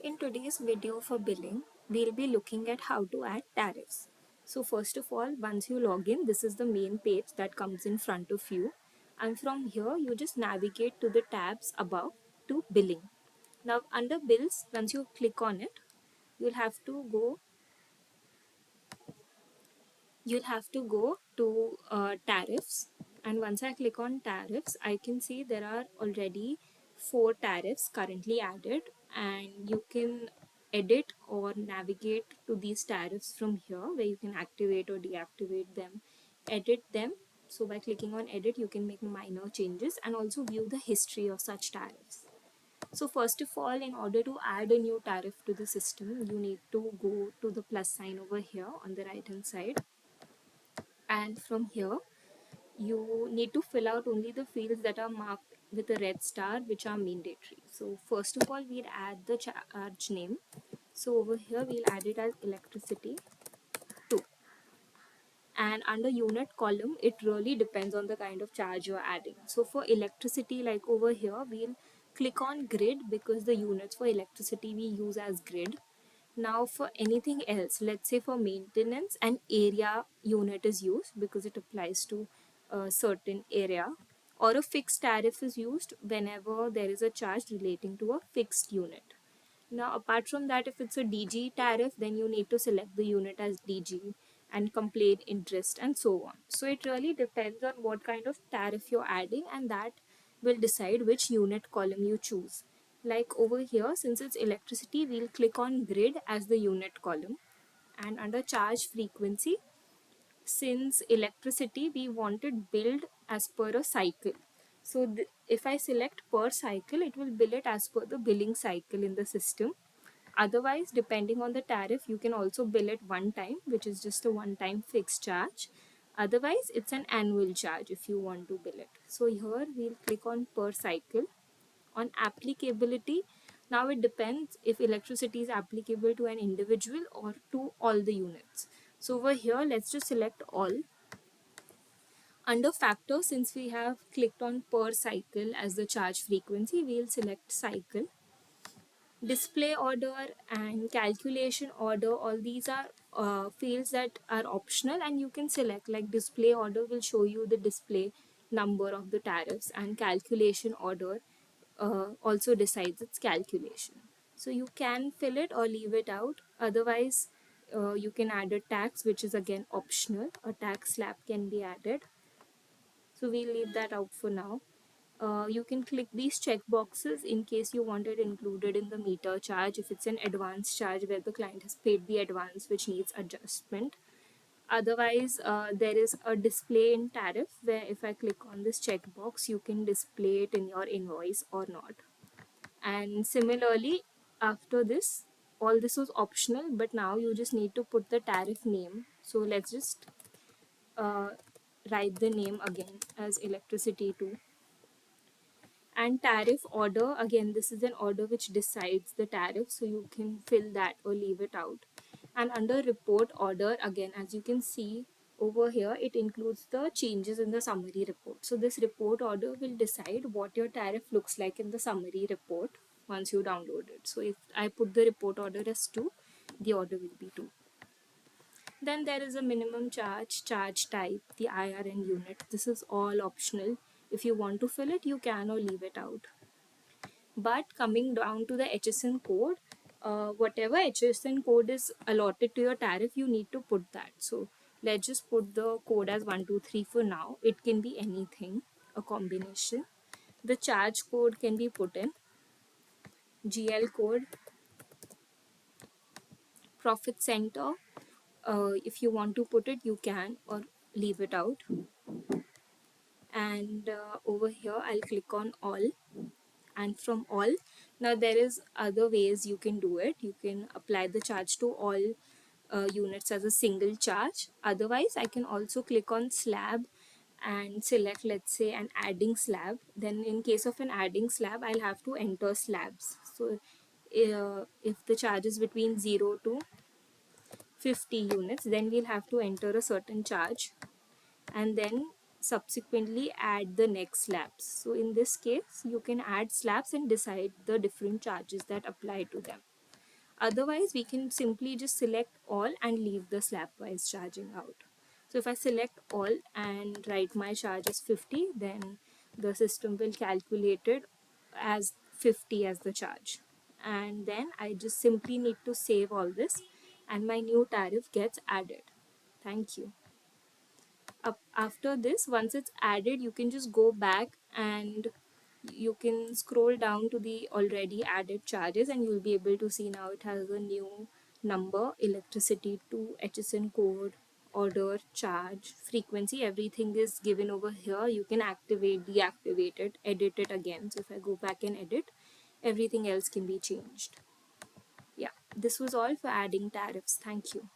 In today's video for billing, we'll be looking at how to add tariffs. So first of all, once you log in, this is the main page that comes in front of you. And from here, you just navigate to the tabs above to billing. Now under bills, once you click on it, you'll have to go to tariffs, and once I click on tariffs I can see there are already 4 tariffs currently added, and you can edit or navigate to these tariffs from here where you can activate or deactivate them, edit them. So by clicking on edit you can make minor changes and also view the history of such tariffs. So first of all, in order to add a new tariff to the system, you need to go to the plus sign over here on the right hand side, and from here you need to fill out only the fields that are marked with a red star, which are mandatory. So first of all, we'll add the charge name. So over here we'll add it as electricity 2, and under unit column it really depends on the kind of charge you're adding. So for electricity, like over here, we'll click on grid because the units for electricity we use as grid. Now for anything else, let's say for maintenance, an area unit is used because it applies to a certain area, or a fixed tariff is used whenever there is a charge relating to a fixed unit. Now, apart from that, if it's a DG tariff, then you need to select the unit as DG and complain interest and so on. So it really depends on what kind of tariff you're adding, and that will decide which unit column you choose. Like over here, since it's electricity, we'll click on grid as the unit column, and under charge frequency, since electricity we want it billed as per a cycle. So if I select per cycle, it will bill it as per the billing cycle in the system. Otherwise, depending on the tariff, you can also bill it one time, which is just a one-time fixed charge. Otherwise, it's an annual charge if you want to bill it. So here we'll click on per cycle. On applicability, now it depends if electricity is applicable to an individual or to all the units. So over here, let's just select all. Under factor, since we have clicked on per cycle as the charge frequency, we'll select cycle. Display order and calculation order, all these are fields that are optional, and you can select. Like display order will show you the display number of the tariffs, and calculation order also decides its calculation. So you can fill it or leave it out. Otherwise, you can add a tax, which is again optional. A tax slab can be added, so we'll leave that out for now. You can click these check boxes in case you want it included in the meter charge if it's an advance charge where the client has paid the advance which needs adjustment. Otherwise, there is a display in tariff where if I click on this checkbox, you can display it in your invoice or not. And similarly, after this, all this was optional, but now you just need to put the tariff name. So let's just uh, write the name again as electricity 2. And tariff order, again, this is an order which decides the tariff, so you can fill that or leave it out. And under report order, again, as you can see over here, it includes the changes in the summary report. So this report order will decide what your tariff looks like in the summary report once you download it. So if I put the report order as 2, the order will be 2. Then there is a minimum charge, charge type, the IRN unit. This is all optional. If you want to fill it, you can or leave it out. But coming down to the HSN code, whatever HSN code is allotted to your tariff, you need to put that. So let's just put the code as 123 for now. It can be anything, a combination. The charge code can be put in, GL code, profit center. If you want to put it, you can or leave it out. And over here, I'll click on all. And from all, now there is other ways you can do it. You can apply the charge to all units as a single charge. Otherwise, I can also click on slab and select, let's say, an adding slab. Then in case of an adding slab, I'll have to enter slabs. So if the charge is between 0 to 50 units, then we'll have to enter a certain charge and then subsequently add the next slabs. So in this case, you can add slabs and decide the different charges that apply to them. Otherwise, we can simply just select all and leave the slab-wise charging out. So if I select all and write my charge as 50, then the system will calculate it as 50 as the charge. And then I just simply need to save all this and my new tariff gets added. Thank you. Up after this, once it's added, you can just go back and you can scroll down to the already added charges and you'll be able to see now it has a new number, electricity to HSN code, order, charge, frequency, everything is given over here. You can activate, deactivate it, edit it again. So if I go back and edit, everything else can be changed. Yeah, this was all for adding tariffs. Thank you.